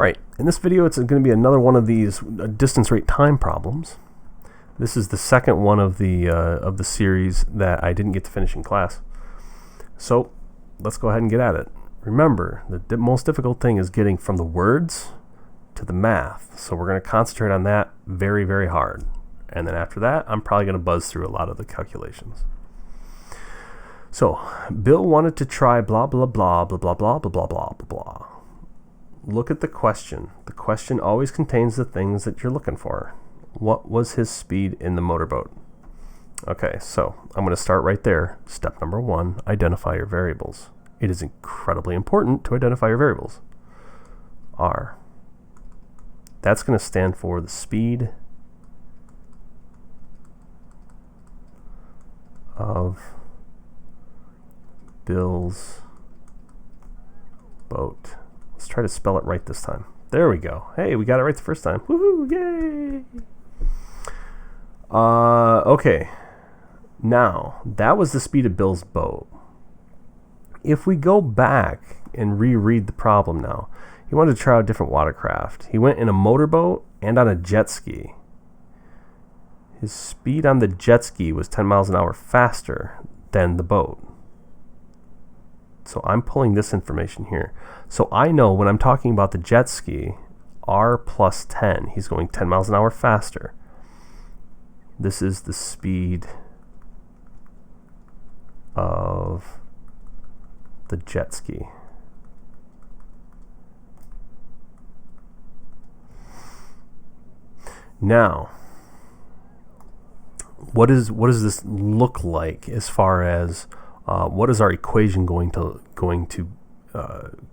Alright, in this video it's going to be another one of these distance rate time problems. This is the second one of the series that I didn't get to finish in class. So let's go ahead and get at it. Remember, the most difficult thing is getting from the words to the math. So we're going to concentrate on that very, very hard. And then after that, I'm probably going to buzz through a lot of the calculations. So, Bill wanted to try blah, blah, blah, blah, blah, blah, blah, blah, blah, blah, blah. Look at the question. The question always contains the things that you're looking for. What was his speed in the motorboat? Okay, so I'm going to start right there. Step number 1, identify your variables. It is incredibly important to identify your variables. R. That's going to stand for the speed of Bill's boat. Let's try to spell it right this time. There we go. Hey, we got it right the first time. Woohoo! Yay! Okay. Now, that was the speed of Bill's boat. If we go back and reread the problem now, he wanted to try out different watercraft. He went in a motorboat and on a jet ski. His speed on the jet ski was 10 miles an hour faster than the boat. So I'm pulling this information here. So I know when I'm talking about the jet ski, R plus 10, he's going 10 miles an hour faster. This is the speed of the jet ski. Now, what does this look like as far as what is our equation going to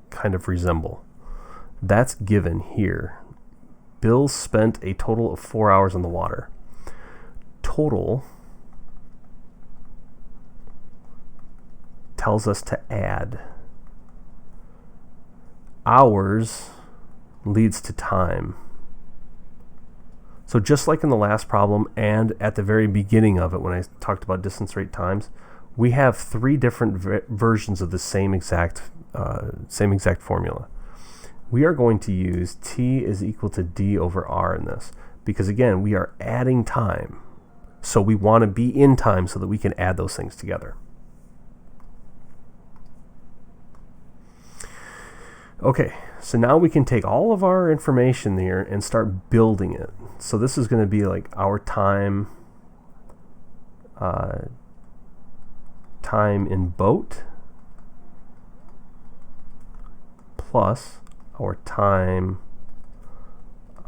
kind of resemble? That's given here. Bill spent a total of 4 hours on the water. Total tells us to add. Hours leads to time. So just like in the last problem and at the very beginning of it when I talked about distance rate times, we have 3 different versions of the same exact formula. We are going to use T is equal to D over R in this because, again, we are adding time. So we want to be in time so that we can add those things together. Okay, so now we can take all of our information here and start building it. So this is going to be like our time in boat plus our time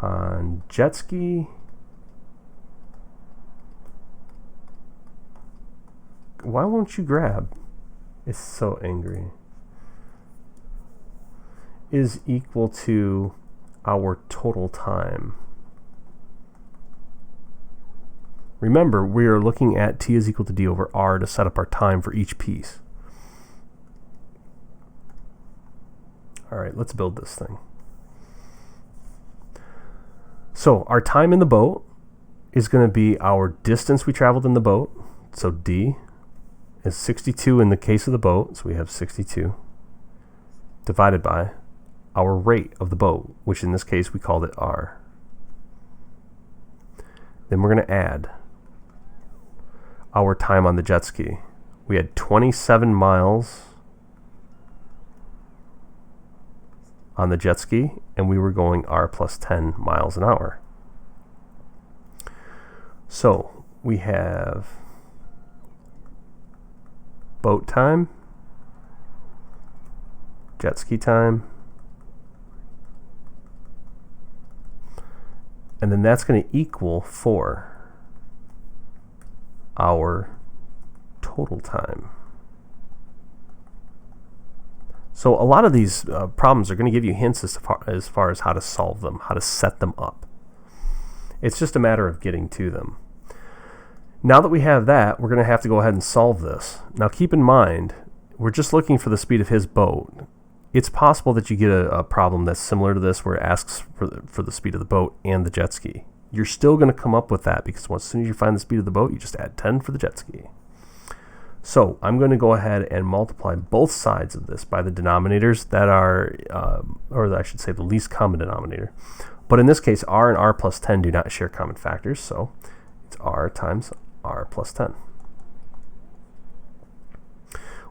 on jet ski why won't you grab? It's so angry. Is equal to our total time. Remember, we are looking at T is equal to D over R to set up our time for each piece. All right, let's build this thing. So our time in the boat is going to be our distance we traveled in the boat. So D is 62 in the case of the boat. So we have 62 divided by our rate of the boat, which in this case we called it R. Then we're going to add our time on the jet ski. We had 27 miles on the jet ski, and we were going R plus 10 miles an hour. So we have boat time, jet ski time, and then that's going to equal for our total time. So a lot of these problems are going to give you hints as far as how to solve them, how to set them up. It's just a matter of getting to them. Now that we have that, we're going to have to go ahead and solve this. Now keep in mind, we're just looking for the speed of his boat. It's possible that you get a problem that's similar to this where it asks for the speed of the boat and the jet ski. You're still going to come up with that because as soon as you find the speed of the boat, you just add 10 for the jet ski. So I'm going to go ahead and multiply both sides of this by the denominators that are, or I should say the least common denominator. But in this case, r and r plus 10 do not share common factors, so it's r times r plus 10.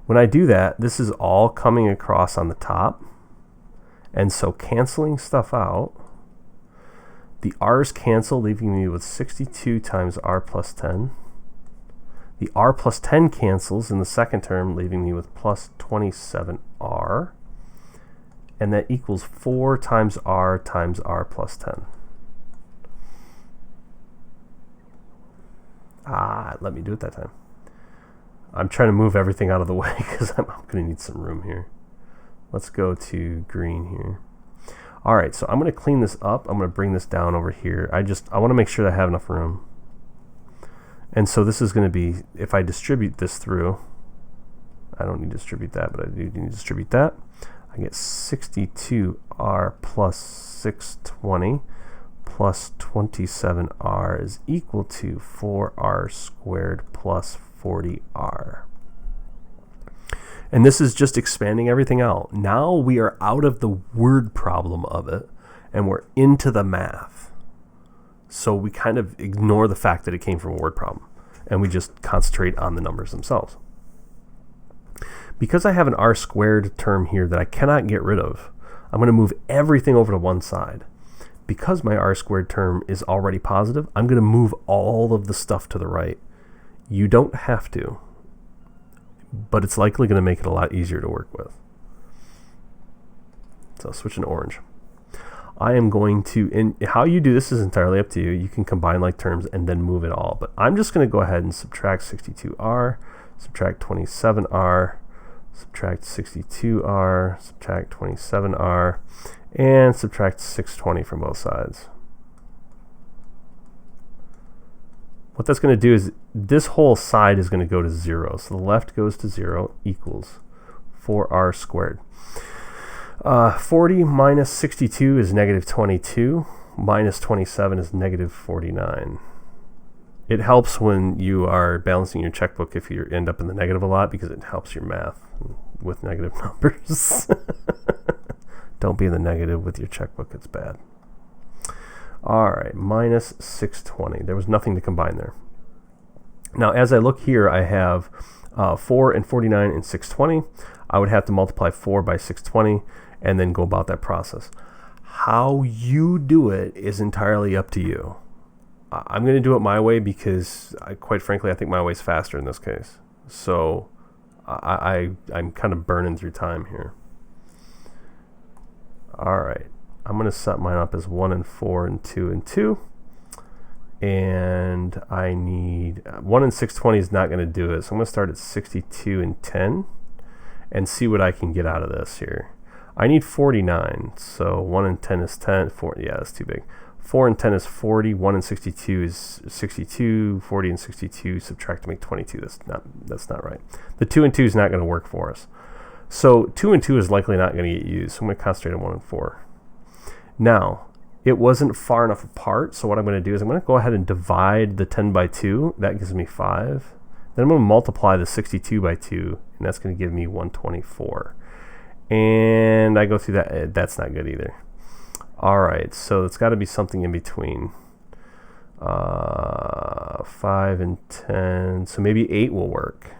When I do that, this is all coming across on the top. And so canceling stuff out, the r's cancel, leaving me with 62 times r plus 10. The r plus 10 cancels in the second term, leaving me with plus 27r. And that equals 4 times r plus 10. Let me do it that time. I'm trying to move everything out of the way because I'm going to need some room here. Let's go to green here. All right, so I'm going to clean this up. I'm going to bring this down over here. I want to make sure that I have enough room. And so this is going to be, if I distribute this through, I don't need to distribute that, but I do need to distribute that. I get 62r plus 620 plus 27r is equal to 4r squared plus 40r. And this is just expanding everything out. Now we are out of the word problem of it, and we're into the math. So we kind of ignore the fact that it came from a word problem, and we just concentrate on the numbers themselves. Because I have an r squared term here that I cannot get rid of, I'm going to move everything over to one side. Because my r squared term is already positive, I'm going to move all of the stuff to the right. You don't have to, but it's likely going to make it a lot easier to work with. So switching to orange. I am going to, and how you do this is entirely up to you. You can combine like terms and then move it all. But I'm just going to go ahead and subtract 62r, subtract 27r, subtract 62r, subtract 27r, and subtract 620 from both sides. What that's going to do is this whole side is going to go to 0. So the left goes to 0 equals 4r squared. 40 minus 62 is negative 22. Minus 27 is negative 49. It helps when you are balancing your checkbook if you end up in the negative a lot, because it helps your math with negative numbers. Don't be in the negative with your checkbook. It's bad. All right, minus 620. There was nothing to combine there. Now, as I look here, I have 4 and 49 and 620. I would have to multiply 4 by 620 and then go about that process. How you do it is entirely up to you. I'm going to do it my way because, quite frankly, I think my way is faster in this case. So I'm kind of burning through time here. All right. I'm going to set mine up as 1 and 4 and 2 and 2. And I need 1 and 620 is not going to do it. So I'm going to start at 62 and 10 and see what I can get out of this here. I need 49. So 1 and 10 is 10. 4, yeah, that's too big. 4 and 10 is 40. 1 and 62 is 62. 40 and 62 subtract to make 22. That's not right. The 2 and 2 is not going to work for us. So 2 and 2 is likely not going to get used. So I'm going to concentrate on 1 and 4. Now, it wasn't far enough apart, so what I'm going to do is I'm going to go ahead and divide the 10 by 2. That gives me 5. Then I'm going to multiply the 62 by 2, and that's going to give me 124. And I go through that. That's not good either. All right, so it's got to be something in between. 5 and 10. So maybe 8 will work.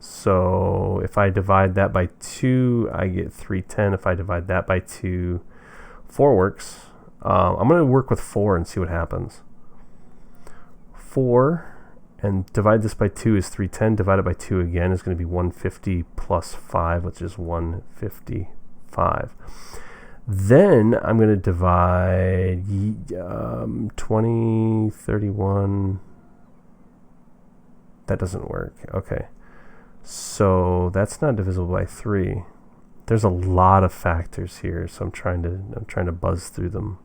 So if I divide that by 2, I get 310. If I divide that by 2, 4 works. I'm going to work with 4 and see what happens. 4 and divide this by 2 is 310. Divided by 2 again is going to be 150 plus 5, which is 155. Then I'm going to divide 20, 31. That doesn't work. Okay. So that's not divisible by 3. There's a lot of factors here, so I'm trying to buzz through them.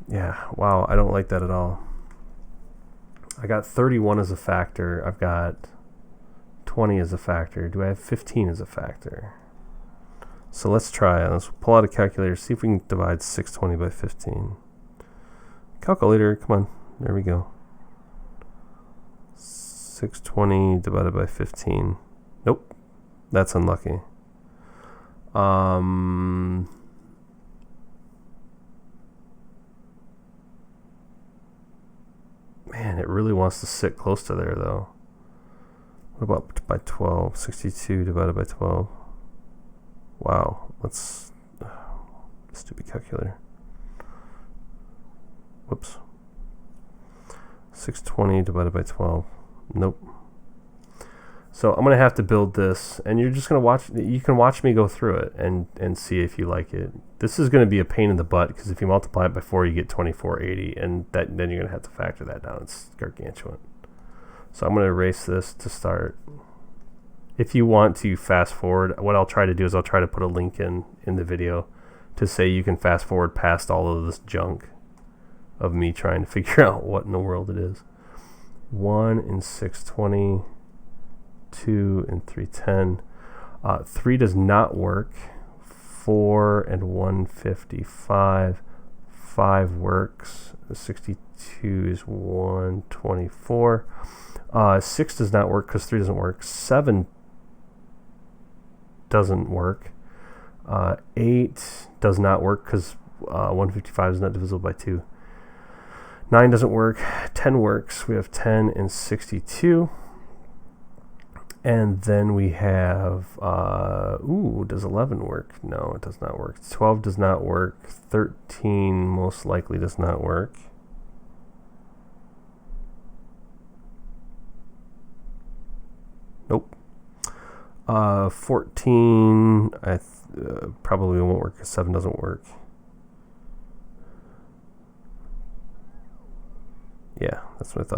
Yeah, wow, I don't like that at all. I got 31 as a factor. I've got 20 as a factor. Do I have 15 as a factor? So let's try it. Let's pull out a calculator, see if we can divide 620 by 15. Calculator, come on. There we go. 620 divided by 15. Nope. That's unlucky. Man, it really wants to sit close to there, though. What about by 12? 62 divided by 12. Wow. Let's... stupid calculator. Whoops. 620 divided by 12. Nope. So I'm going to have to build this, and you're just going to watch. You can watch me go through it and see if you like it. This is going to be a pain in the butt, because if you multiply it by 4, you get 2480, and then you're going to have to factor that down. It's gargantuan. So I'm going to erase this to start. If you want to fast forward, what I'll try to do is I'll try to put a link in the video to say you can fast forward past all of this junk of me trying to figure out what in the world it is. 1 and 620, 2 and 310. 3 does not work. 4 and 155. 5 works. 62 is 124. 6 does not work because 3 doesn't work. 7 doesn't work. 8 does not work because 155 is not divisible by 2. 9 doesn't work. 10 works. We have 10 and 62. And then we have, does 11 work? No, it does not work. 12 does not work. 13 most likely does not work. Nope. 14, probably won't work because 7 doesn't work. Yeah, that's what I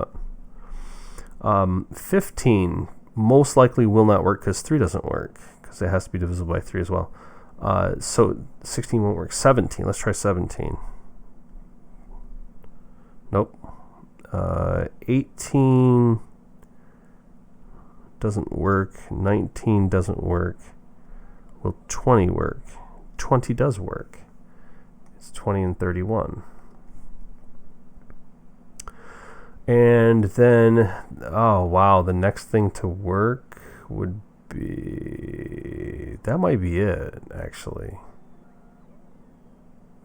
thought. 15 most likely will not work because 3 doesn't work, because it has to be divisible by 3 as well. So 16 won't work. 17, let's try 17. Nope. 18 doesn't work. 19 doesn't work. Will 20 work? 20 does work. It's 20 and 31. And then, oh wow, the next thing to work would be, that might be it, actually.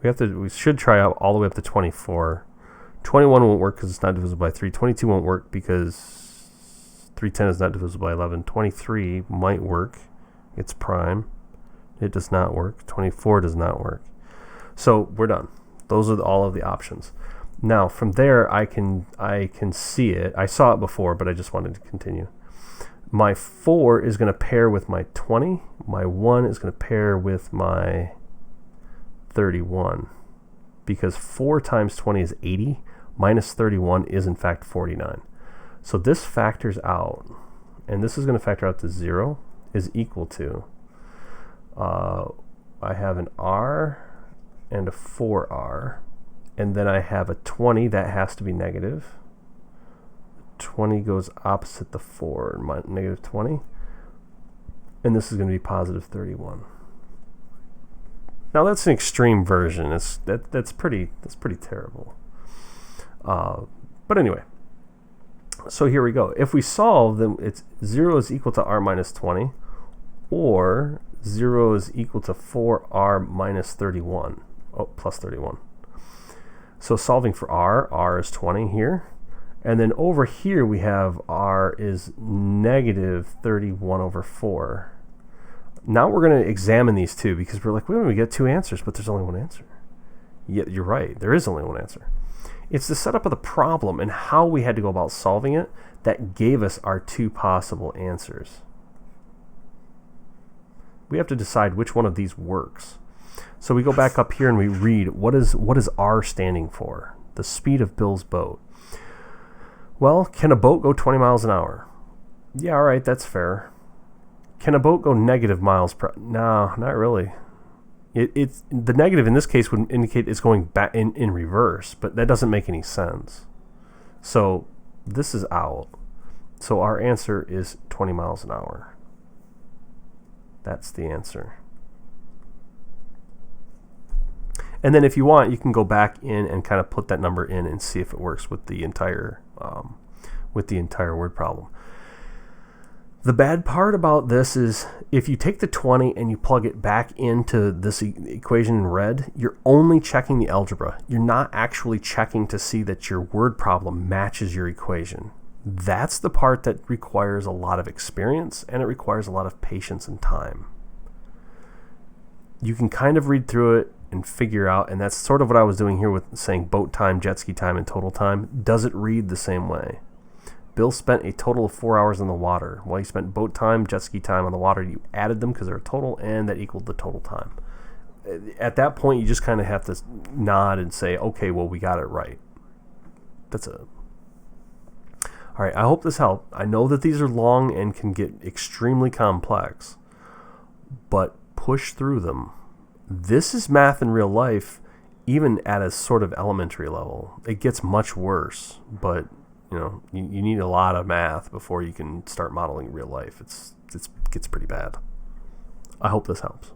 We should try out all the way up to 24. 21 won't work because it's not divisible by 3. 22 won't work because 310 is not divisible by 11. 23 might work. It's prime. It does not work. 24 does not work. So we're done. Those are all of the options. Now from there, I can see it. I saw it before, but I just wanted to continue. My 4 is going to pair with my 20. My 1 is going to pair with my 31, because 4 times 20 is 80, minus 31 is in fact 49. So this factors out, and this is going to factor out to 0, is equal to, I have an R and a 4R, and then I have a 20 that has to be negative. 20 goes opposite the 4, negative 20, and this is going to be positive 31. Now that's an extreme version. That's pretty terrible. But anyway, so here we go. If we solve, then it's 0 is equal to R minus 20, or 0 is equal to 4R minus 31. Oh, plus 31. So solving for R is 20 here. And then over here we have R is negative 31 over 4. Now we're going to examine these two, because we're like, wait a minute, we get 2 answers, but there's only 1 answer. Yeah, you're right. There is only 1 answer. It's the setup of the problem and how we had to go about solving it that gave us our 2 possible answers. We have to decide which one of these works. So we go back up here and we read, what is R standing for? The speed of Bill's boat. Well, can a boat go 20 miles an hour? Yeah, all right, that's fair. Can a boat go negative miles per? No, not really. It's the negative in this case would indicate it's going back in reverse, but that doesn't make any sense. So this is out. So our answer is 20 miles an hour. That's the answer. And then if you want, you can go back in and kind of put that number in and see if it works with the entire with the entire word problem. The bad part about this is if you take the 20 and you plug it back into this equation in red, you're only checking the algebra. You're not actually checking to see that your word problem matches your equation. That's the part that requires a lot of experience, and it requires a lot of patience and time. You can kind of read through it and figure out, and that's sort of what I was doing here with saying boat time, jet ski time, and total time. Does it read the same way? Bill spent a total of 4 hours in the water. While he spent boat time, jet ski time on the water, you added them because they're a total, and that equaled the total time. At that point, you just kind of have to nod and say, okay, well, we got it right. That's it. All right, I hope this helped. I know that these are long and can get extremely complex, but push through them. This is math in real life, even at a sort of elementary level. It gets much worse, but you need a lot of math before you can start modeling real life. It gets pretty bad. I hope this helps.